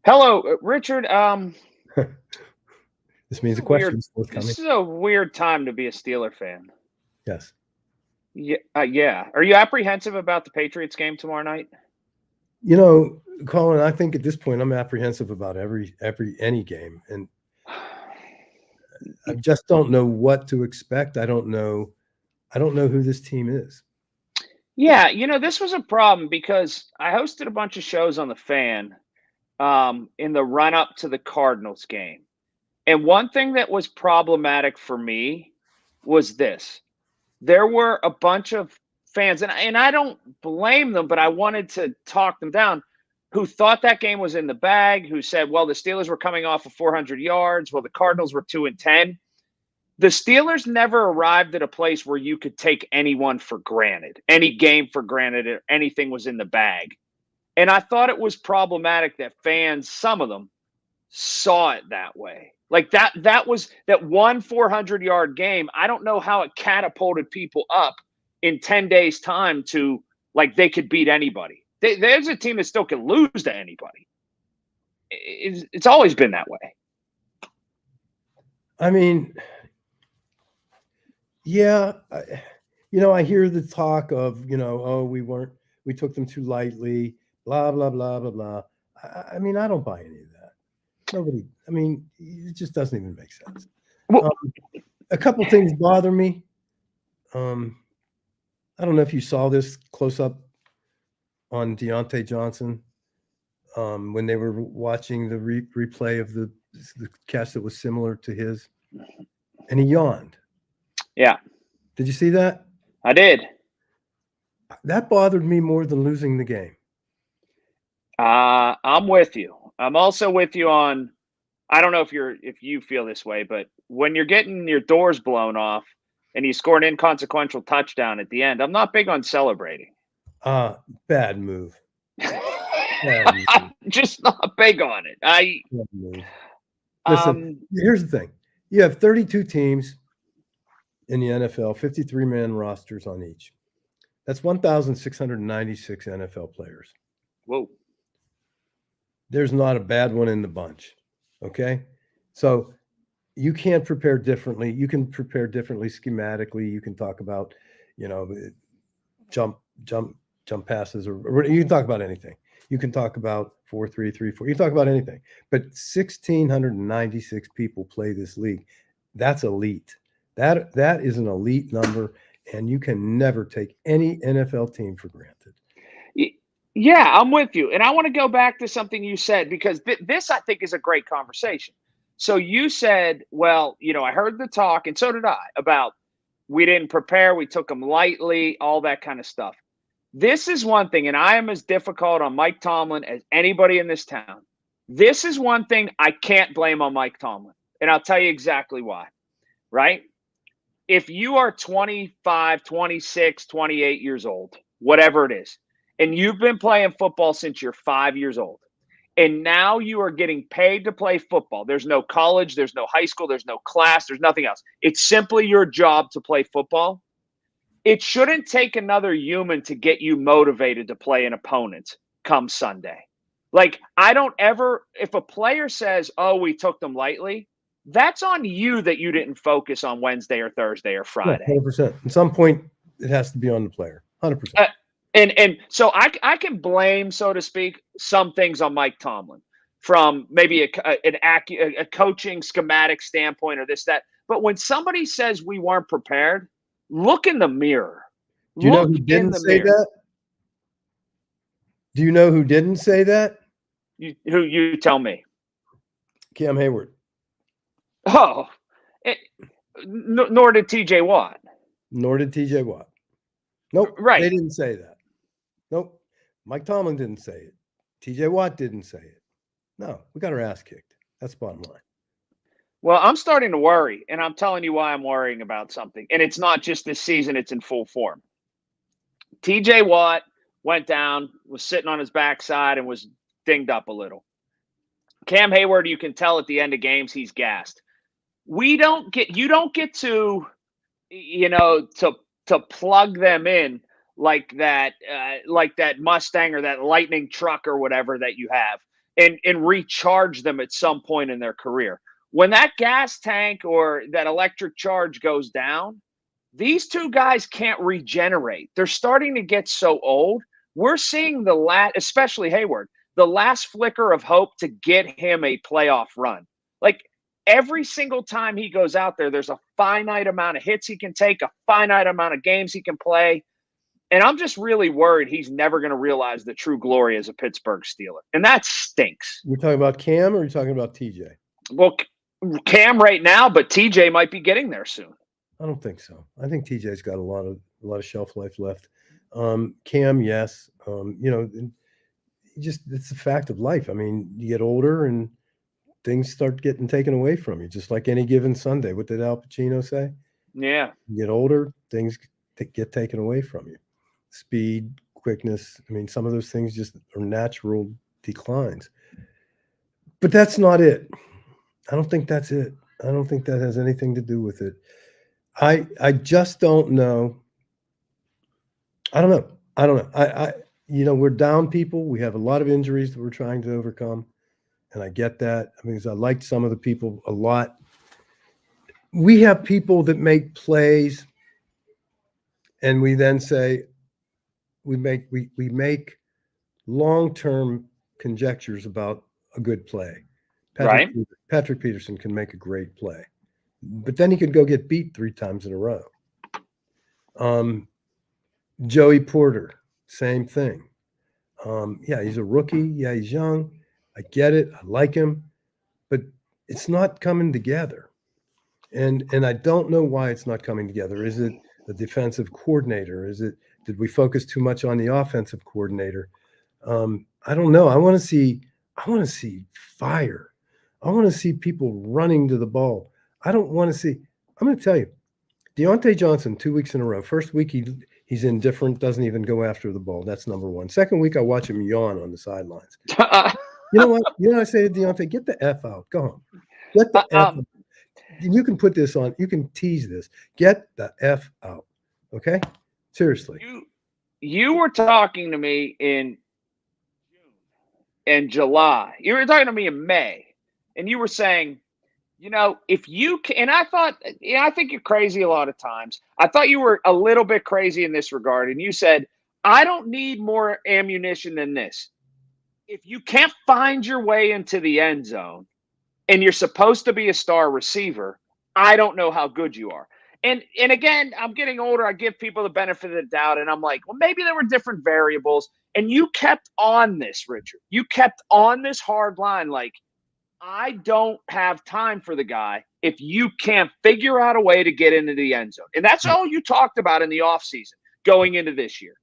Hello, Richard. This This means is a a weird. question is forthcoming. This is a weird time to be a Steeler fan. Yes. Yeah, yeah. Are you apprehensive about the Patriots game tomorrow night? You know, Colin, I think at this point I'm apprehensive about every any game, and I just don't know what to expect. I don't know who this team is. Yeah, this was a problem because I hosted a bunch of shows on the fan in the run up to the Cardinals game. And one thing that was problematic for me was this. There were a bunch of fans, and I don't blame them, but I wanted to talk them down, who thought that game was in the bag, who said, well, the Steelers were coming off of 400 yards, well, the Cardinals were 2-10. The Steelers never arrived at a place where you could take anyone for granted, any game for granted, or anything was in the bag. And I thought it was problematic that fans, some of them, saw it that way. Like that was that one 400-yard game. I don't know how it catapulted people up in 10 days time to like they could beat anybody. There's a team that still can lose to anybody. It's always been that way. I mean, yeah, I hear the talk of, oh, we took them too lightly, blah, blah, blah, blah, blah. I mean, I don't buy any of that. Nobody, I mean, it just doesn't even make sense. Well, Um, a couple things bother me. Um, I don't know if you saw this close up on Deontay Johnson when they were watching the replay of the catch that was similar to his, and he yawned. yeah, Did you see that? I did. That bothered me more than losing the game. I'm with you. I'm also with you on. I don't know if you feel this way, but when you're getting your doors blown off and you score an inconsequential touchdown at the end, I'm not big on celebrating. Bad move. Bad I'm move. just not big on it. Bad move. Listen, Um here's the thing. You have 32 teams in the NFL, 53-man rosters on each. That's 1,696 NFL players. whoa. There's not a bad one in the bunch. Okay? So you can't prepare differently. You can prepare differently schematically. You can talk about, you know, jump, jump, jump passes, or you can talk about anything. You can talk about 4-3-3-4. You can talk about anything. But 1,696 people play this league. That's elite. That is an elite number, and you can never take any NFL team for granted. Yeah, I'm with you. And I want to go back to something you said because this, I think, is a great conversation. So you said, well, I heard the talk, and so did I, about we didn't prepare, we took them lightly, all that kind of stuff. This is one thing, and I am as difficult on Mike Tomlin as anybody in this town. This is one thing I can't blame on Mike Tomlin, and I'll tell you exactly why, right? If you are 25, 26, 28 years old, whatever it is, and you've been playing football since you're 5 years old, and now you are getting paid to play football. There's no college, there's no high school, there's no class, there's nothing else. It's simply your job to play football. It shouldn't take another human to get you motivated to play an opponent come Sunday. Like, I don't ever, if a player says, oh, we took them lightly, that's on you that you didn't focus on Wednesday or Thursday or Yeah, Friday. 100%. At some point, it has to be on the player. 100%. And so I can blame, so to speak, some things on Mike Tomlin from maybe a coaching schematic standpoint or this, that. But when somebody says we weren't prepared, look in the mirror. Do you know Look who in didn't the say mirror. that? Do you know who didn't say that? You tell me. Cam Hayward. Oh, nor did T.J. Watt. Nor did T.J. Watt. Nope, Right. they didn't say that. Nope, Mike Tomlin didn't say it. T.J. Watt didn't say it. No, we got our ass kicked. That's the bottom line. Well, I'm starting to worry, and I'm telling you why I'm worrying about something. And it's not just this season, it's in full form. TJ Watt went down, was sitting on his backside, and was dinged up a little. Cam Hayward, you can tell at the end of games he's gassed. You don't get to, to plug them in like that Mustang or that Lightning truck or whatever that you have, and recharge them at some point in their career. When that gas tank or that electric charge goes down, these two guys can't regenerate. They're starting to get so old. We're seeing especially Hayward, the last flicker of hope to get him a playoff run. Like every single time he goes out there, there's a finite amount of hits he can take, a finite amount of games he can play. And I'm just really worried he's never going to realize the true glory as a Pittsburgh Steeler. And that stinks. You're talking about Cam, or are you talking about TJ? Well, Cam right now, but TJ might be getting there soon. I don't think so. I think TJ's got a lot of shelf life left. Cam, yes. It's a fact of life. I mean, you get older and things start getting taken away from you, just like any given Sunday. What did Al Pacino say? Yeah. You get older, things get taken away from you. Speed, quickness. I mean, some of those things just are natural declines. But that's not it. I don't think that's it. I don't think that has anything to do with it. I just don't know. I don't know. We're down people. We have a lot of injuries that we're trying to overcome. And I get that. I mean, I liked some of the people a lot. We have people that make plays, and we then say we make long-term conjectures about a good play. Patrick Peterson can make a great play, but then he could go get beat 3 times in a row. Joey Porter, same thing. Yeah, he's a rookie. Yeah, he's young. I get it. I like him, but it's not coming together. And I don't know why it's not coming together. Is it the defensive coordinator? Did we focus too much on the offensive coordinator? I don't know. I want to see fire. I want to see people running to the ball. I don't want to see. I'm going to tell you, Deontay Johnson, 2 weeks in a row. First week he's indifferent, doesn't even go after the ball. That's number one. Second week I watch him yawn on the sidelines. You know what? I say to Deontay, get the F out. Go home. Get the F out. You can put this on. You can tease this. Get the F out. Okay? Seriously. You were talking to me in June and July. You were talking to me in May, and you were saying, if you can, and I thought, I think you're crazy a lot of times. I thought you were a little bit crazy in this regard. And you said, I don't need more ammunition than this. If you can't find your way into the end zone and you're supposed to be a star receiver, I don't know how good you are. And again, I'm getting older. I give people the benefit of the doubt. And I'm like, well, maybe there were different variables. And you kept on this, Richard. You kept on this hard line. Like, I don't have time for the guy if you can't figure out a way to get into the end zone. And that's all you talked about in the offseason going into this year.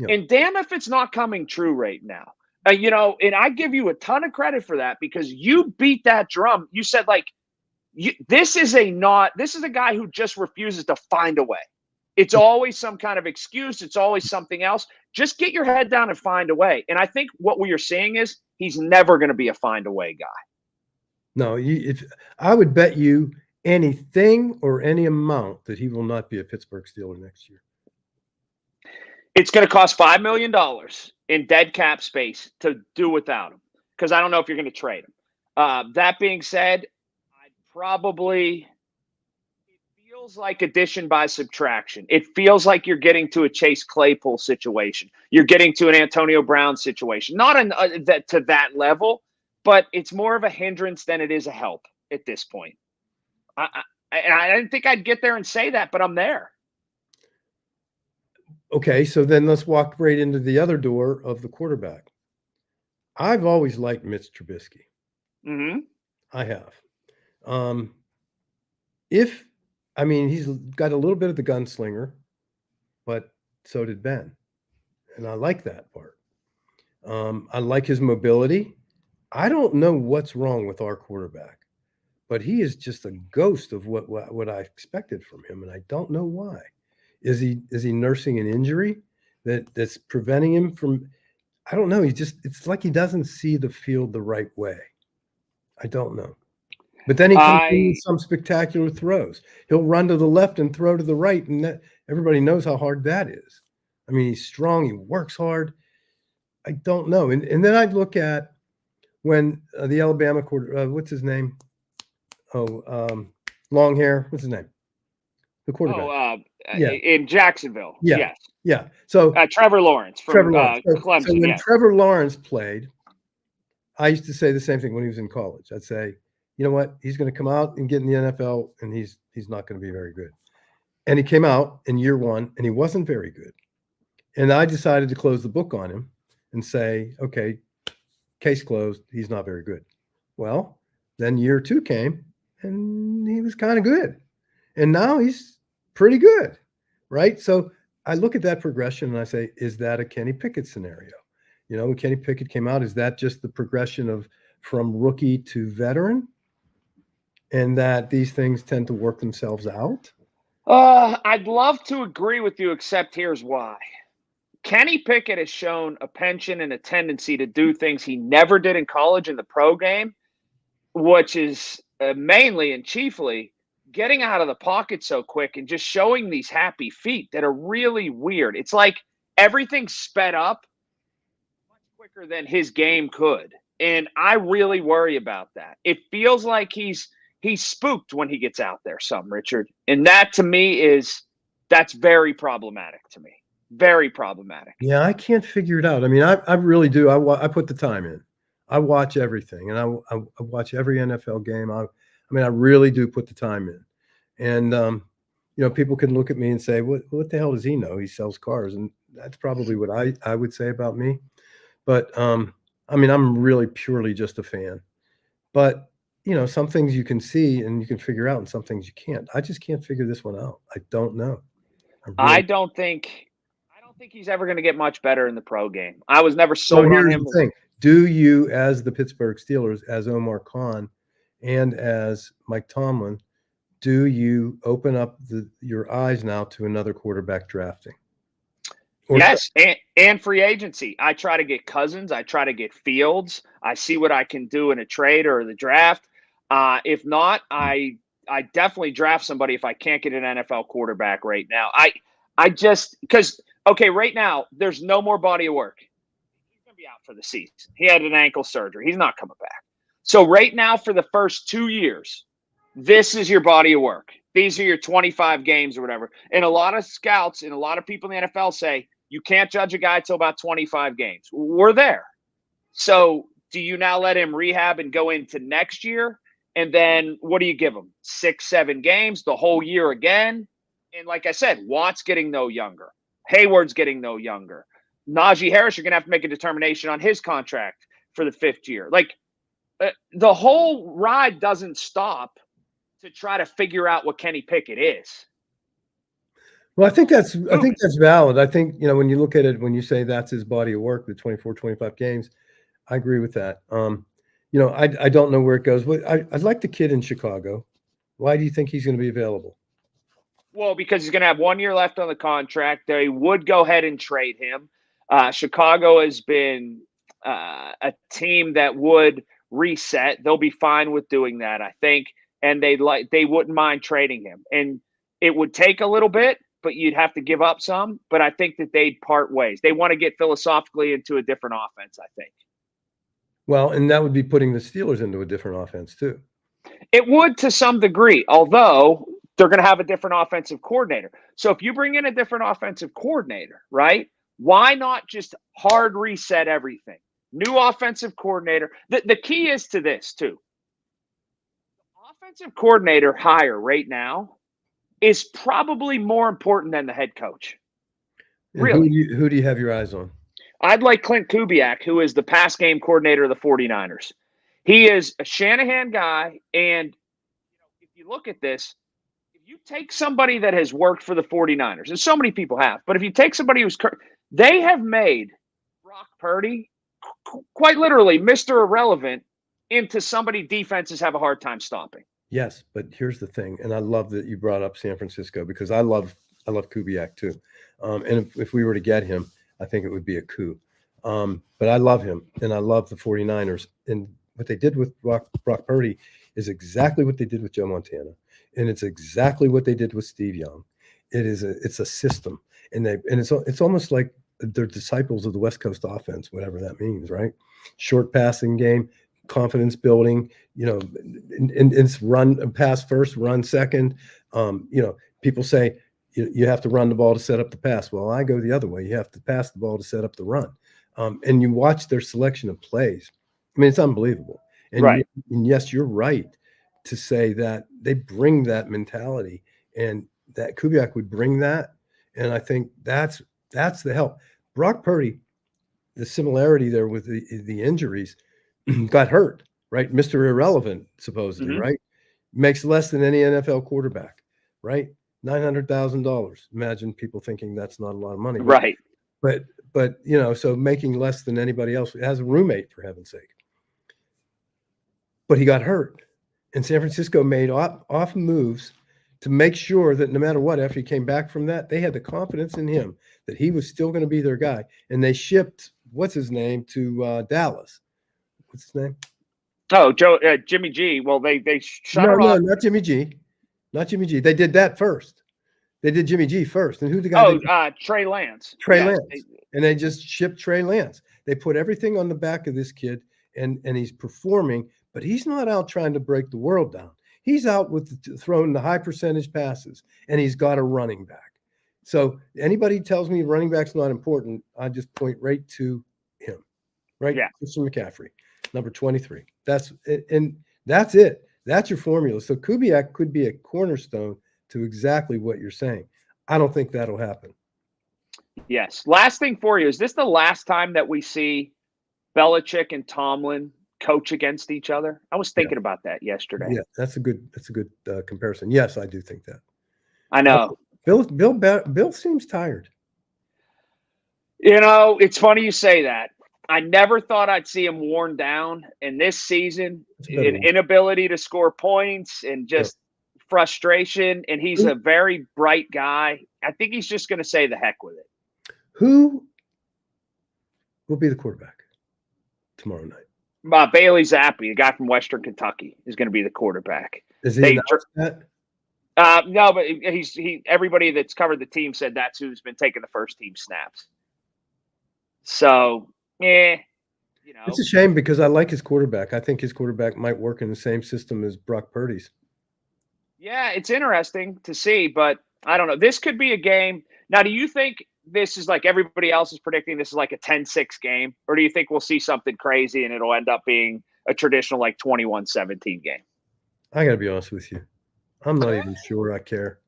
Yeah. And damn if it's not coming true right now. And I give you a ton of credit for that because you beat that drum. You said, like, this is a guy who just refuses to find a way. It's always some kind of excuse. It's always something else. Just get your head down and find a way. And I think what we are seeing is he's never going to be a find a way guy. No, if I would bet you anything or any amount that he will not be a Pittsburgh Steeler next year. It's going to cost $5 million in dead cap space to do without him because I don't know if you're going to trade him. That being said, it feels like addition by subtraction. It feels like you're getting to a Chase Claypool situation. You're getting to an Antonio Brown situation. Not to that level, but it's more of a hindrance than it is a help at this point. I didn't think I'd get there and say that, but I'm there. Okay, so then let's walk right into the other door of the quarterback. I've always liked Mitch Trubisky. Mm-hmm. I have. He's got a little bit of the gunslinger, but so did Ben. And I like that part. I like his mobility. I don't know what's wrong with our quarterback, but he is just a ghost of what I expected from him, and I don't know why. Is he nursing an injury that's preventing him from? I don't know. It's like he doesn't see the field the right way. I don't know. But then he can do some spectacular throws. He'll run to the left and throw to the right, and everybody knows how hard that is. I mean, he's strong. He works hard. I don't know. And then I look at when the Alabama quarter, what's his name? Oh, long hair. What's his name? The quarterback. Yeah. In Jacksonville. Yeah. Yes. Yeah. So Trevor Lawrence from Trevor Lawrence. So Clemson. when Yes. Trevor Lawrence played, I used to say the same thing when he was in college. I'd say, you know what? He's going to come out and get in the NFL, and he's not going to be very good. And he came out in year one, and he wasn't very good. And I decided to close the book on him and say, okay, case closed. He's not very good. Well, then year two came, and he was kind of good. And now he's pretty good, right? So I look at that progression and I say, is that a Kenny Pickett scenario? You know, when Kenny Pickett came out, is that just the progression of from rookie to veteran? And that these things tend to work themselves out? I'd love to agree with you, except here's why. Kenny Pickett has shown a penchant and a tendency to do things he never did in college in the pro game, which is mainly and chiefly getting out of the pocket so quick and just showing these happy feet that are really weird. It's like everything's sped up much quicker than his game could. And I really worry about that. It feels like he's spooked when he gets out there, Richard. And that to me that's very problematic to me. Very problematic. Yeah, I can't figure it out. I mean, I really do. I put the time in. I watch everything, and I watch every NFL game. I mean, I really do put the time in. And you know, people can look at me and say, "What the hell does he know? He sells cars," and that's probably what I would say about me. But I mean, I'm really purely just a fan. But you know, some things you can see and you can figure out, and some things you can't. I just can't figure this one out. I don't know. I really. I don't think he's ever going to get much better in the pro game. I was never So sold on here's him. the thing. Do you, as the Pittsburgh Steelers, as Omar Khan and as Mike Tomlin, do you open up your eyes now to another quarterback drafting? Yes, and free agency. I try to get Cousins. I try to get Fields. I see what I can do in a trade or the draft. If not, I definitely draft somebody if I can't get an NFL quarterback right now. I just because okay, right now there's no more body of work. He's going to be out for the season. He had an ankle surgery. He's not coming back. So right now for the first 2 years, this is your body of work. These are your 25 games or whatever. And a lot of scouts and a lot of people in the NFL say you can't judge a guy till about 25 games. We're there. So do you now let him rehab and go into next year? And then what do you give him? 6, 7 games, the whole year again? And like I said, Watt's getting no younger. Hayward's getting no younger. Najee Harris, you're going to have to make a determination on his contract for the 5th year. Like the whole ride doesn't stop to try to figure out what Kenny Pickett is. Well, I think that's valid. I think, you know, when you look at it, when you say that's his body of work, the 24, 25 games, I agree with that. You know, I don't know where it goes, but I'd like the kid in Chicago. Why do you think he's going to be available? Well, because he's going to have 1 year left on the contract. They would go ahead and trade him. Chicago has been a team that would reset. They'll be fine with doing that, I think, and they wouldn't mind trading him. And it would take a little bit, but you'd have to give up some. But I think that they'd part ways. They want to get philosophically into a different offense, I think. Well, and that would be putting the Steelers into a different offense too. It would to some degree, although they're going to have a different offensive coordinator. So if you bring in a different offensive coordinator, right, why not just hard reset everything? New offensive coordinator. The key is to this, too. The offensive coordinator hire right now is probably more important than the head coach. And really? Who do you have your eyes on? I'd like Clint Kubiak, who is the pass game coordinator of the 49ers. He is a Shanahan guy, and if you look at this, if you take somebody that has worked for the 49ers, and so many people have, but if you take somebody who's – they have made Brock Purdy quite literally Mr. Irrelevant into somebody defenses have a hard time stopping. Yes, but here's the thing, and I love that you brought up San Francisco because I love Kubiak too. And if we were to get him, I think it would be a coup. But I love him, and I love the 49ers. And what they did with Brock Purdy is exactly what they did with Joe Montana, and it's exactly what they did with Steve Young. It's a system. and it's almost like they're disciples of the West Coast offense, whatever that means, right? Short passing game, confidence building, and it's run pass first, run second. People say you have to run the ball to set up the pass. Well, I go the other way. You have to pass the ball to set up the run. And you watch their selection of plays. I mean, it's unbelievable. And yes, you're right to say that they bring that mentality, and that Kubiak would bring that. And I think that's the help. Brock Purdy, the similarity there with the injuries, got hurt, right? Mr. Irrelevant, supposedly, right? Makes less than any NFL quarterback, right? $900,000. Imagine people thinking that's not a lot of money, Right. But so making less than anybody else. Has a roommate, for heaven's sake. But he got hurt, and San Francisco made off moves to make sure that no matter what, after he came back from that, they had the confidence in him that he was still going to be their guy. And they shipped what's his name to Dallas. What's his name? Oh, Jimmy G. Well, they shut her No, off. not Jimmy G. Not Jimmy G. They did that first. They did Jimmy G first. And who the guy? Oh, Trey Lance. Trey Lance. And they just shipped Trey Lance. They put everything on the back of this kid, and he's performing, but he's not out trying to break the world down. He's out with throwing the high percentage passes, and he's got a running back. So anybody tells me running back's not important, I just point right to him, right? Yeah. Christian McCaffrey, number 23. That's it. That's your formula. So Kubiak could be a cornerstone to exactly what you're saying. I don't think that'll happen. Yes. Last thing for you, is this the last time that we see Belichick and Tomlin coach against each other? I was thinking about that yesterday. Yeah, that's a good comparison. Yes, I do think that. I know. Bill seems tired. It's funny you say that. I never thought I'd see him worn down, and this season, an inability to score points and just frustration. And he's a very bright guy. I think he's just going to say the heck with it. Who will be the quarterback tomorrow night? Bailey Zappi, a guy from Western Kentucky, is going to be the quarterback. Is he announced that? No, but everybody that's covered the team said that's who's been taking the first team snaps. So, it's a shame because I like his quarterback. I think his quarterback might work in the same system as Brock Purdy's. Yeah, it's interesting to see, but I don't know. This could be a game. Now, do you think this is like everybody else is predicting this is like a 10-6 game? Or do you think we'll see something crazy and it'll end up being a traditional like 21-17 game? I got to be honest with you. I'm not even sure I care.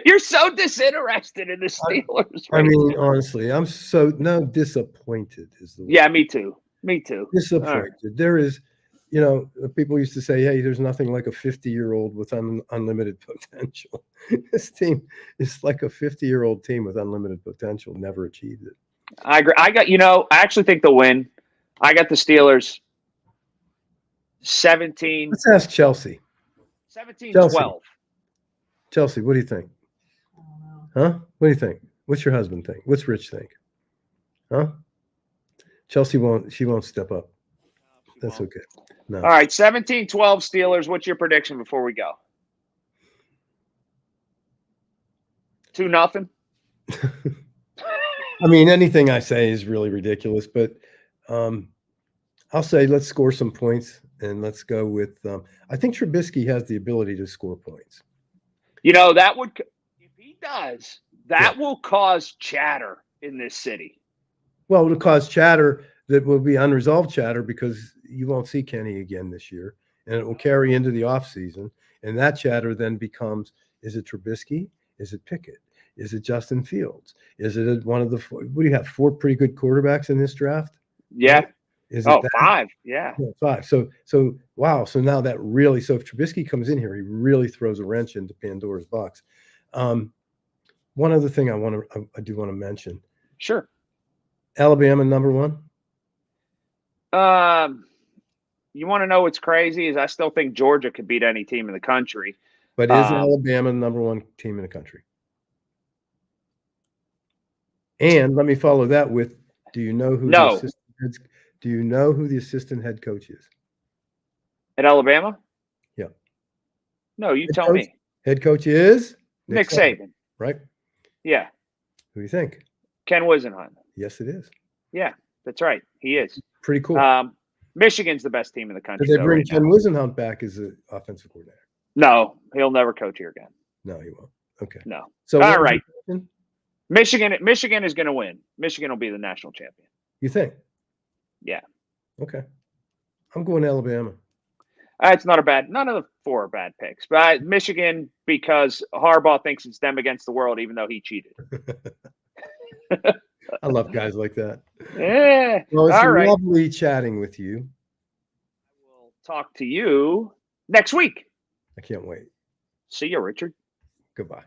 You're so disinterested in the Steelers. I mean, honestly, I'm so disappointed is the word. Yeah, me too. Disappointed. Right. There is, people used to say, hey, there's nothing like a 50-year-old with unlimited potential. This team is like a 50-year-old team with unlimited potential, never achieved it. I agree. I actually think they'll win. I got the Steelers 17. Let's ask Chelsea. 17-12. Chelsea, what do you think? Huh? What do you think? What's your husband think? What's Rich think? Huh? Chelsea won't step up. That's okay. No. All right, 17-12 Steelers. What's your prediction before we go? 2-0? I mean, anything I say is really ridiculous, but I'll say let's score some points, and let's go with I think Trubisky has the ability to score points. That would, if he does, that will cause chatter in this city. Well, it'll cause chatter that will be unresolved chatter because you won't see Kenny again this year, and it will carry into the offseason. And that chatter then becomes, is it Trubisky? Is it Pickett? Is it Justin Fields? Is it one of the four? What do you have? 4 pretty good quarterbacks in this draft? Yeah. Right? Is it 5? Yeah. 5. So wow. So now that really, so if Trubisky comes in here, he really throws a wrench into Pandora's box. One other thing I do want to mention. Sure. Alabama number 1. You want to know what's crazy is I still think Georgia could beat any team in the country. But is Alabama the number 1 team in the country? And let me follow that with, do you know who the assistant head coach is? At Alabama? Yeah. No, you tell me. Head coach is Nick Saban. Right? Yeah. Who do you think? Ken Wisenhunt. Yes, it is. Yeah, that's right. He is. Pretty cool. Michigan's the best team in the country. Did they bring right Ken now. Wisenhunt back as an offensive coordinator? No, he'll never coach here again. No, he won't. Okay. No. So all right. Michigan is going to win. Michigan will be the national champion. You think? Yeah. Okay. I'm going Alabama. It's not a bad. None of the 4 are bad picks, but Michigan because Harbaugh thinks it's them against the world, even though he cheated. I love guys like that. Yeah. Well, it's all right. lovely chatting with you. We'll talk to you next week. I can't wait. See you, Richard. Goodbye.